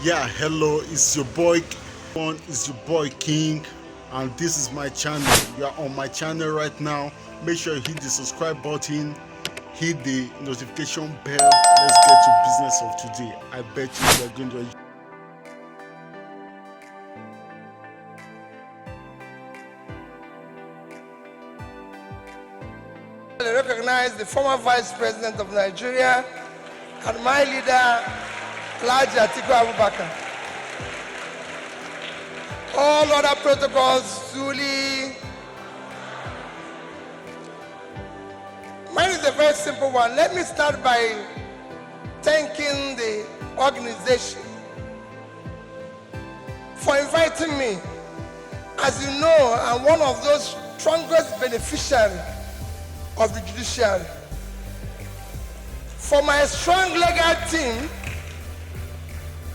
Yeah, hello, it's your boy it's your boy King, and this is my channel. You are on my channel right now. Make sure you hit the subscribe button, hit the notification bell. Let's get to business of today. I bet you are going to enjoy. I recognize the former Vice President of Nigeria and my leader, Alhaji Atiku Abubakar. All other protocols duly. Mine is a very simple one. Let me start by thanking the organization for inviting me. As you know, I'm one of those strongest beneficiaries of the judiciary. For my strong legal team,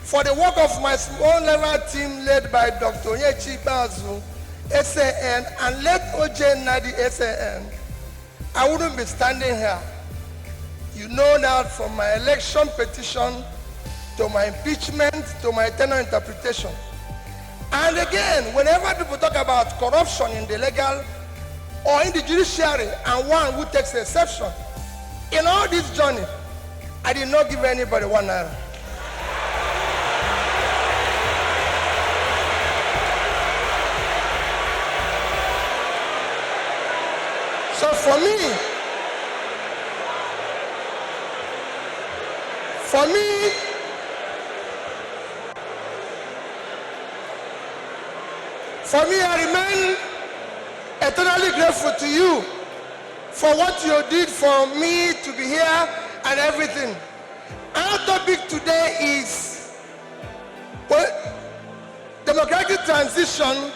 for the work of my small level team led by Dr. Onyechi Bazu, SAN, and led OJ Nadi, SAN, I wouldn't be standing here. You know that from my election petition to my impeachment to my tenure interpretation. And again, whenever people talk about corruption in the legal or in the judiciary, and one who takes exception, in all this journey, I did not give anybody 1 naira. So for me, I remain eternally grateful to you for what you did for me to be here and everything. Our topic today is democratic transition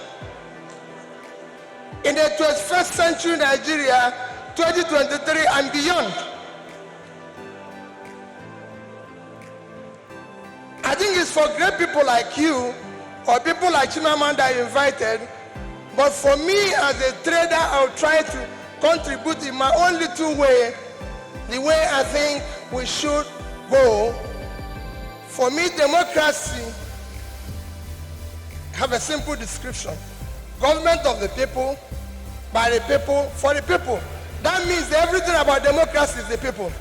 in the 21st century Nigeria, 2023 and beyond. I think it's for great people like you or people like Chimamanda you invited, but for me as a trader, I'll try to contribute in my own little way, the way I think we should go. For me, democracy have a simple description. Government of the people, by the people, for the people. That means everything about democracy is the people.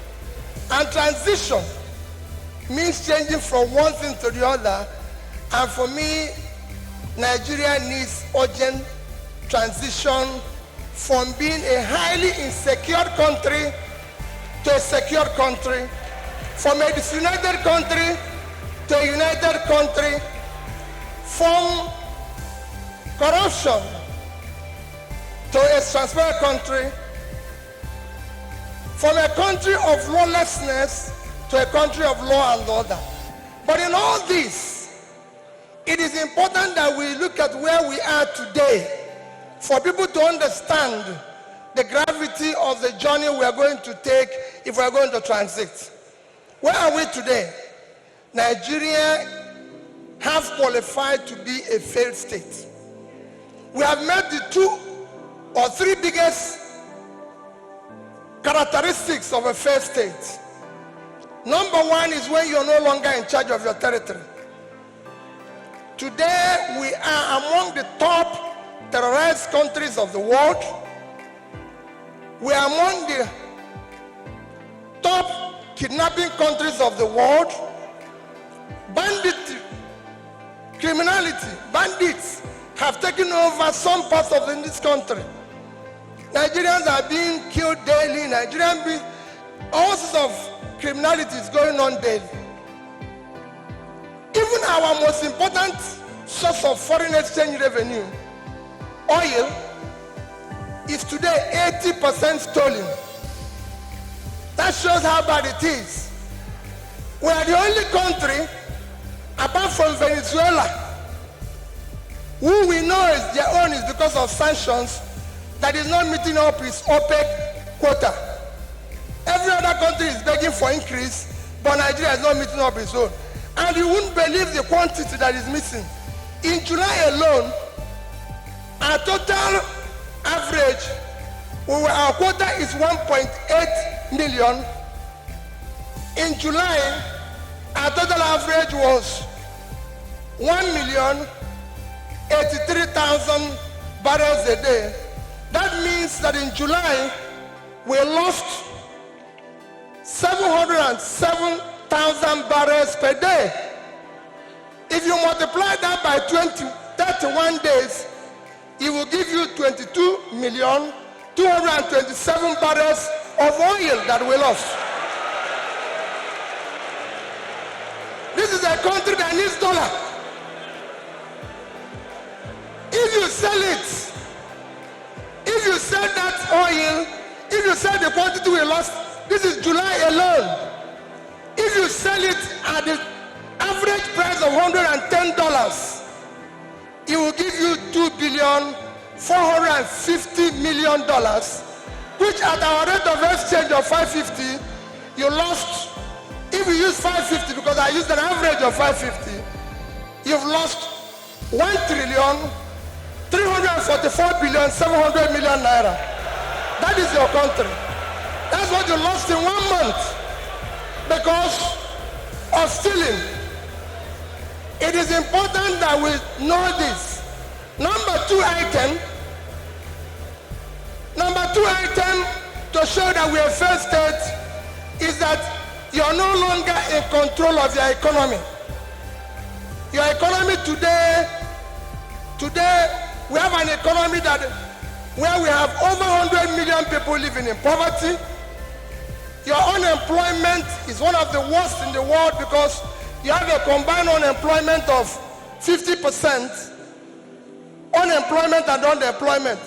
And transition means changing from one thing to the other. And for me, Nigeria needs urgent transition from being a highly insecure country to a secure country, from a disunited country to a united country, from corruption to a transparent country, from a country of lawlessness to a country of law and order. But in all this, it is important that we look at where we are today for people to understand the gravity of the journey we are going to take if we are going to transit. Where are we today? Nigeria have qualified to be a failed state. We have met the 2 or 3 biggest characteristics of a failed state. Number 1 is when you're no longer in charge of your territory. Today, we are among the top terrorized countries of the world. We are among the top kidnapping countries of the world. Banditry, criminality, bandits have taken over some parts of this country. Nigerians are being killed daily. All sorts of criminality is going on daily. Even our most important source of foreign exchange revenue, oil, is today 80% stolen. That shows how bad it is. We are the only country, apart from Venezuela, who we know is their own is because of sanctions, that is not meeting up its OPEC quota. Every other country is begging for increase, but Nigeria is not meeting up its own. And you wouldn't believe the quantity that is missing. In July alone, our total average, our quota is 1.8 million. In July, our total average was 1,083,000 barrels a day. That means that in July, we lost 707,000 barrels per day. If you multiply that by 31 days, it will give you 22,227 barrels of oil that we lost. This is a country that needs dollar. If you sell it, if you sell that oil, if you sell the quantity we lost, this is July alone. If you sell it at the average price of $110, it will give you $2,450,000,000, which at our rate of exchange of 550, you lost. If you use 550, because I used an average of 550, you've lost 1,344,700,000,000 naira. That is your country. That's what you lost in 1 month because of stealing. It is important that we know this. Number two item to show that we are failed state is that you are no longer in control of your economy. Your economy today, we have an economy where we have over 100 million people living in poverty. Your unemployment is one of the worst in the world because you have a combined unemployment of 50%, unemployment and underemployment.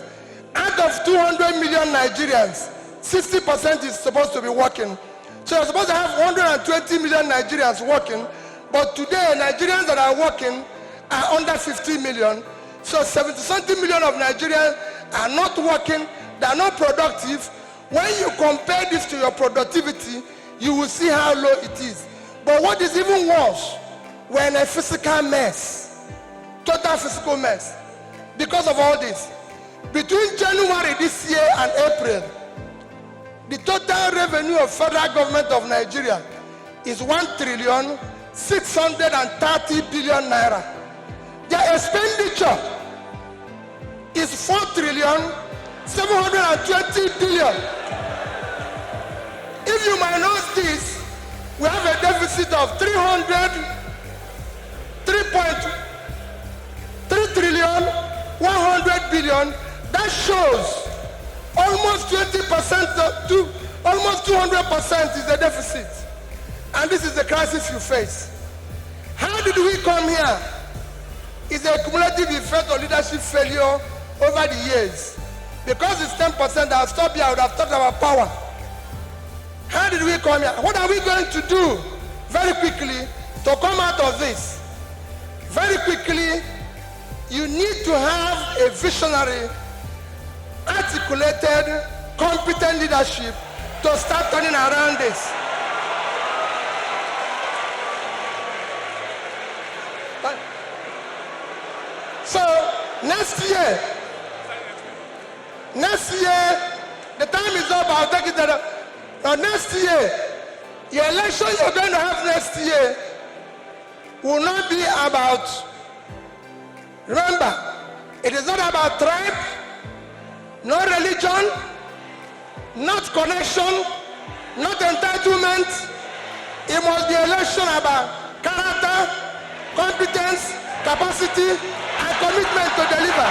Out of 200 million Nigerians, 60% is supposed to be working. So you're supposed to have 120 million Nigerians working, but today Nigerians that are working are under 50 million. So 70-something million of Nigerians are not working, they are not productive. When you compare this to your productivity, you will see how low it is. But what is even worse, we're in a physical mess, total physical mess. Because of all this, between January this year and April, the total revenue of federal government of Nigeria is 1,630,000,000,000 naira. Their expenditure is 4,720,000,000,000. If you minus this, we have a deficit of 3,100,000,000,000. That shows almost 20% to almost 200% is the deficit. And this is the crisis you face. How did we come here? It's a cumulative effect of leadership failure over the years. Because it's 10%, I'll stop here, I would have talked about power. How did we come here? What are we going to do very quickly to come out of this? Very quickly, you need to have a visionary, articulated, competent leadership to start turning around this. So next year, the time is up, I'll take it there. Now next year, your election you're going to have next year will not be about, remember, it is not about tribe, no religion, not connection, not entitlement. It must be election about character, competence, capacity, and commitment to deliver.